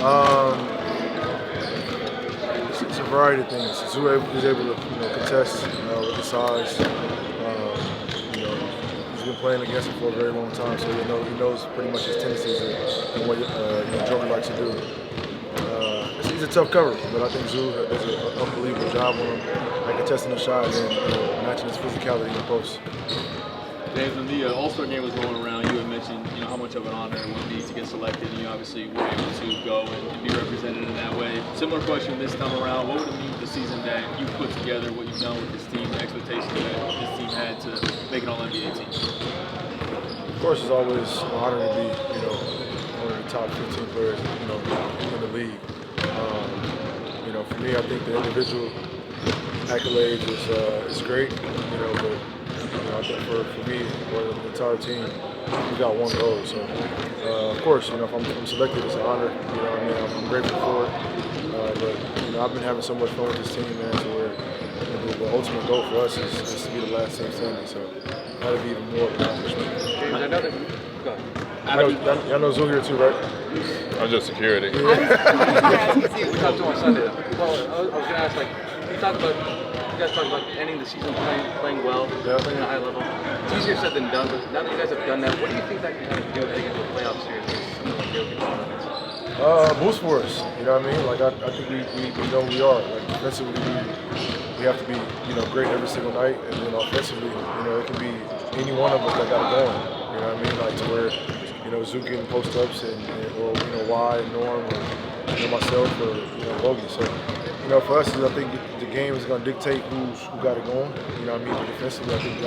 Um, it's a variety of things. Zubac is able to contest with the size. He's been playing against him for a very long time, so he knows pretty much his tendencies and what Joker likes to do. He's a tough cover, but I think Zoo does an unbelievable job on him at contesting the shot and matching his physicality in the post. James, when the All-Star game was rolling around, you had mentioned how much of an honor it would be to get selected, and you obviously were able to go and be represented in that way. Similar question this time around: what would it mean for the season that you put together, what you've done with this team, the expectations that this team had to make an All-NBA team? Of course, it's always an honor to be one of the top 15 players in the league. For me, I think the individual accolades is great, but I think for me or the entire team, we got one goal. So, of course, if I'm selected, it's an honor. I'm grateful for it. But I've been having so much fun with this team, man, to where the ultimate goal for us is to be the last team standing. So, that'll be even more of an accomplishment. Y'all know Zoo here too, right? I'm just security. We talked to him on Sunday. Well, I was going to ask, you guys talked about ending the season playing well, playing at a high level. It's easier said than done, but now that you guys have done that, what do you think that can kind of do heading into a playoff series with something like Jokic? Boost for us, you know what I mean? I think we know we are. Defensively, we have to be, great every single night, and then offensively, it can be any one of us that got it going. You know what I mean? To where, Zoo getting post-ups or Y and Norm or myself or Bogey. So, for us, I think the game is going to dictate who got it going. You know what I mean? But defensively, I think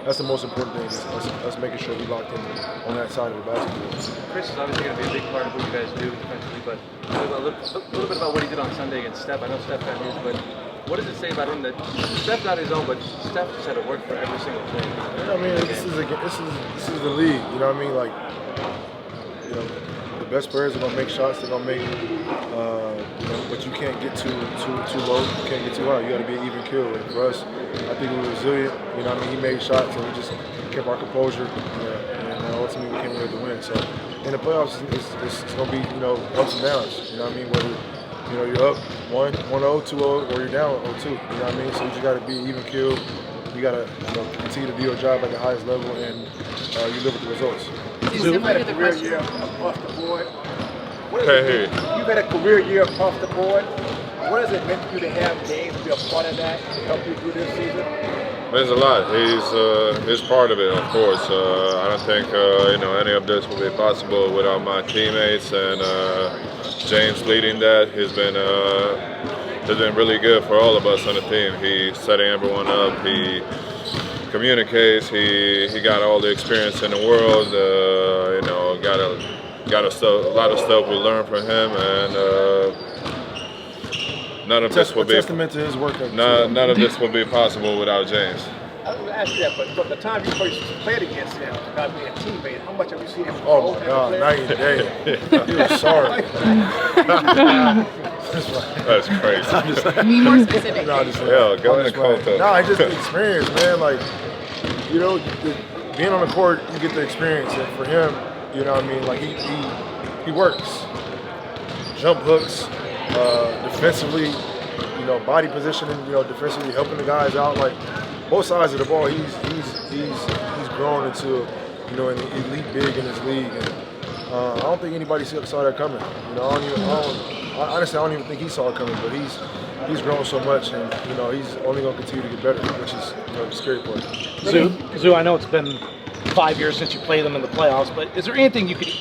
that's the most important thing. Is us making sure we locked in on that side of the basketball. Chris is obviously going to be a big part of what you guys do defensively, but a little bit about what he did on Sunday against Steph. I know Steph got his, but what does it say about him that Steph got his own, but Steph just had to work for every single play? This is the league. You know what I mean? The best players are gonna make shots. They're gonna make, but you can't get too low. You can't get too high. You got to be an even kill. And for us, I think we were resilient. He made shots and we just kept our composure. And ultimately we came here to win. So in the playoffs, it's gonna be ups and downs. You know what I mean? Whether you're up 1-0, 2-0, or you're down 0-2. You know what I mean? So you just got to be even killed. You got to continue to do your job at the highest level, and you live with the results. You've had a career year across the board. You've had a career year across the board. What has it meant for you to have games to be a part of that to help you through this season? Means a lot. He's part of it, of course. I don't think any of this would be possible without my teammates and James leading that. He's been really good for all of us on the team. He's setting everyone up. He communicates. He got all the experience in the world. Got a lot of stuff we learned from him, and none of this would be testament to his work. None of this would be possible without James. I was going to ask you that, but from the time you first played against him, about being a teammate, how much have you seen him grow? Oh my God, night and day. He was sorry. That's crazy. Be more specific. No, go in the court. No, I just experience, man. Being on the court, you get the experience, and for him, he works, jump hooks, defensively, body positioning, defensively helping the guys out, both sides of the ball. He's grown into an elite big in this league, and I don't think anybody saw that coming. Honestly, I don't even think he saw it coming, but he's grown so much, and he's only going to continue to get better, which is the scary part. Zoo, I know it's been 5 years since you played them in the playoffs, but is there anything you could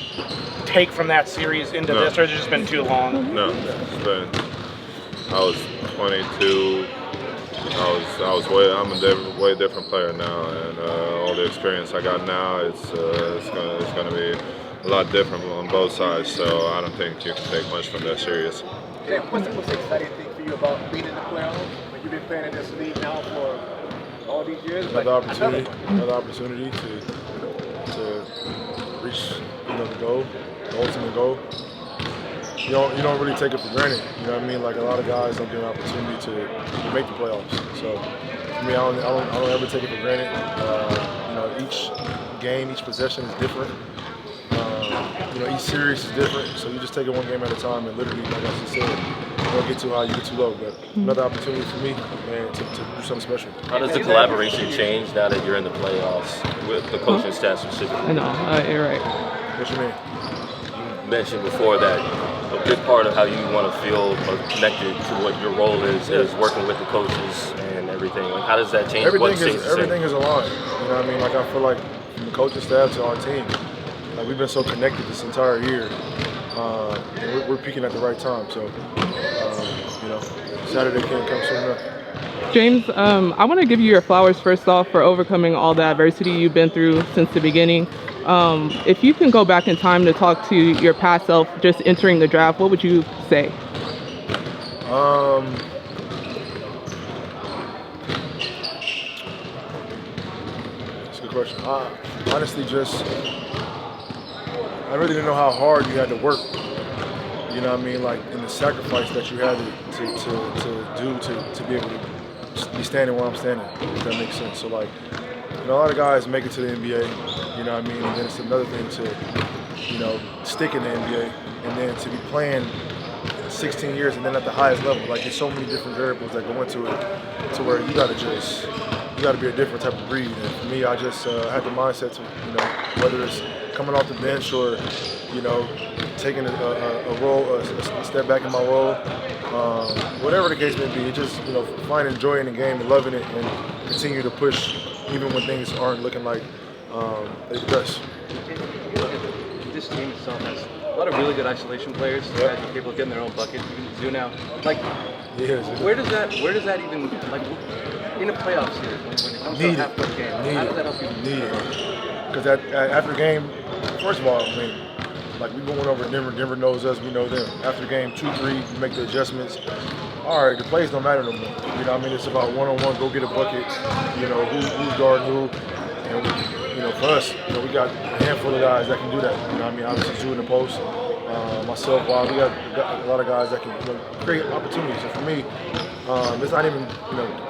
take from that series into this, or has it just been too long? No, I was 22. I'm a way different player now, and all the experience I got now, it's going to be a lot different on both sides. So I don't think you can take much from that series. Yeah, what's the most exciting thing for you about being in the playoffs? You've been playing in this league now for all these years. Another opportunity to reach the goal, the ultimate goal. You don't really take it for granted. You know what I mean? A lot of guys don't get an opportunity to make the playoffs. So for me, I don't ever take it for granted. Each game, each possession is different. each series is different, so you just take it one game at a time, and literally, like I just said, you don't get too high, you get too low. But another opportunity for me, and to do something special. How does the collaboration change now that you're in the playoffs with the coaching staff specifically? I know, you're right. What you mean? You mentioned before that a big part of how you want to feel connected to what your role is working with the coaches and everything. Like, how does that change? Everything is aligned. You know what I mean? Like, I feel like from the coaching staff to our team, like, we've been so connected this entire year. And we're peaking at the right time. So, Saturday can't come soon enough. James, I want to give you your flowers first off for overcoming all the adversity you've been through since the beginning. If you can go back in time to talk to your past self just entering the draft, what would you say? That's a good question. Honestly, I really didn't know how hard you had to work. You know what I mean? Like, in the sacrifice that you had to do to be able to be standing where I'm standing, if that makes sense. So, like, a lot of guys make it to the NBA, you know what I mean? And then it's another thing to, stick in the NBA and then to be playing 16 years and then at the highest level. Like, there's so many different variables that go into it to where you gotta be a different type of breed. And for me, I just had the mindset to, whether it's coming off the bench or, taking a role, a step back in my role, whatever the case may be, just, finding joy in the game and loving it and continue to push even when things aren't looking like they progress. This team itself has a lot of really good isolation players. Guys are capable of getting their own bucket. Zoo now, like, where does that even, like, in a playoff series when it comes to a half-court game? How does that help you? Because after game, first of all, I mean, like, we going over Denver. Denver knows us. We know them. After game 2-3, you make the adjustments. All right, the plays don't matter no more. You know what I mean? It's about one-on-one, go get a bucket. Who's guarding who. And, for us, we got a handful of guys that can do that. You know what I mean? Obviously, Zoo in the post, myself, Bob. We got a lot of guys that can create opportunities. So for me, it's not even,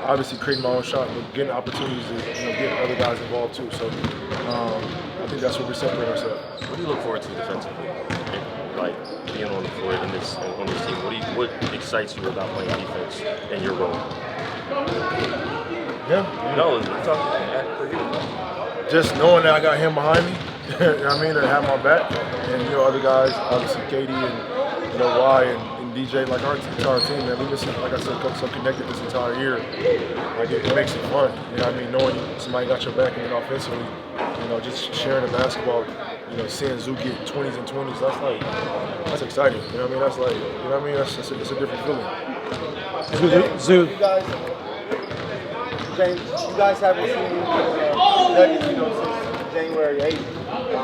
obviously creating my own shot, but getting opportunities to, get other guys involved too. So I think that's where we separate ourselves. What do you look forward to defensively? Like, being on the floor on this team, what excites you about playing defense and your role? Yeah. No, we're talking for you. Just knowing that I got him behind me, you know what I mean, and have my back, and other guys, obviously Katie and Y and DJ, like our team, man, we've been, like I said, so connected this entire year. Like, it makes it fun, you know what I mean, knowing somebody got your back and then offensively, just sharing the basketball, seeing Zoo get 20s and 20s, that's exciting, you know what I mean, that's like, you know what I mean, it's a different feeling. Zoo. James, you guys haven't seen Nuggets, since January 8th.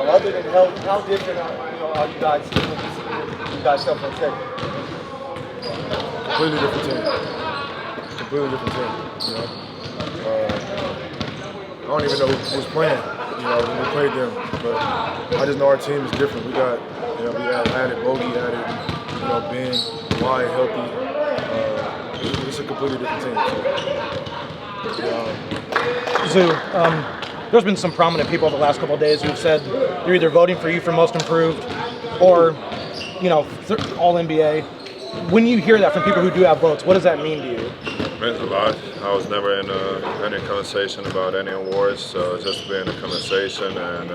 Other than health, how different are you guys seeing you guys self on stage? Completely different team. I don't even know who was playing, when we played them, but I just know our team is different. We got, we added Bogey, Ben, Y healthy. It's a completely different team. Zoo, there's been some prominent people the last couple of days who've said they're either voting for you for most improved or, all NBA. When you hear that from people who do have votes, what does that mean to you? It means a lot. I was never in any conversation about any awards, so just being in a conversation and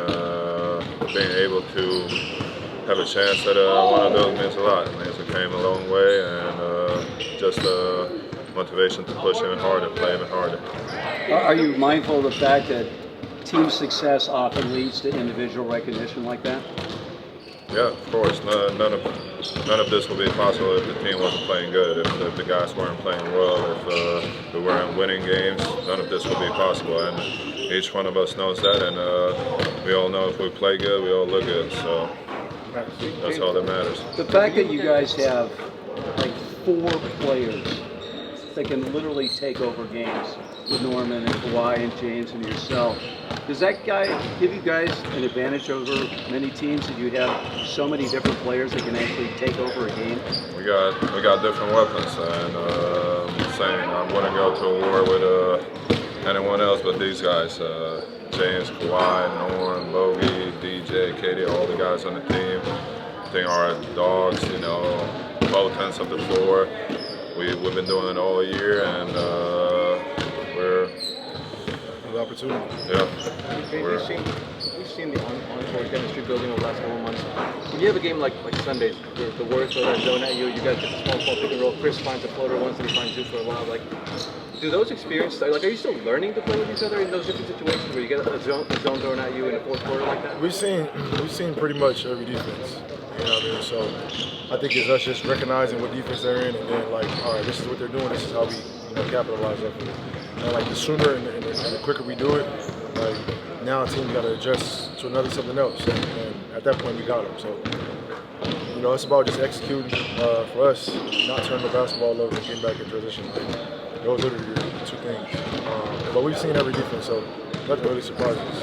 being able to have a chance at one of those means a lot. It means we came a long way and just motivation to push even harder, play even harder. Are you mindful of the fact that team success often leads to individual recognition like that? Yeah, of course. None of this would be possible if the team wasn't playing good, if the guys weren't playing well, if we weren't winning games. None of this would be possible, and each one of us knows that, and we all know if we play good, we all look good. So that's all that matters. The fact that you guys have like 4 players that can literally take over games with Norman and Kawhi and James and yourself. Does that give you guys an advantage over many teams that you have so many different players that can actually take over a game? We got different weapons, and I'm saying I wouldn't go to a war with anyone else but these guys. James, Kawhi, Norm, Bogey, DJ, Katie, all the guys on the team. protecting our dogs, both ends of the floor. We've been doing it all year, and we're The opportunity. We've seen the on-court chemistry building over the last couple of months. When you have a game like Sundays, the Warriors throw that zone at you, you guys get the small pick and roll. Chris finds a floater once, and he finds you for a while. Like, do those experiences, are you still learning to play with each other in those different situations where you get a zone thrown at you in the fourth quarter like that? We've seen pretty much every defense. You know what I mean? So I think it's us just recognizing what defense they're in, and then like, all right, this is what they're doing. This is how we capitalize off of it. And like the sooner and the quicker we do it, like now our team's got to adjust to something else, and at that point we got them. So it's about just executing for us, not turning the basketball over and getting back in transition. Those are the two things. But we've seen every defense, so nothing really surprises us.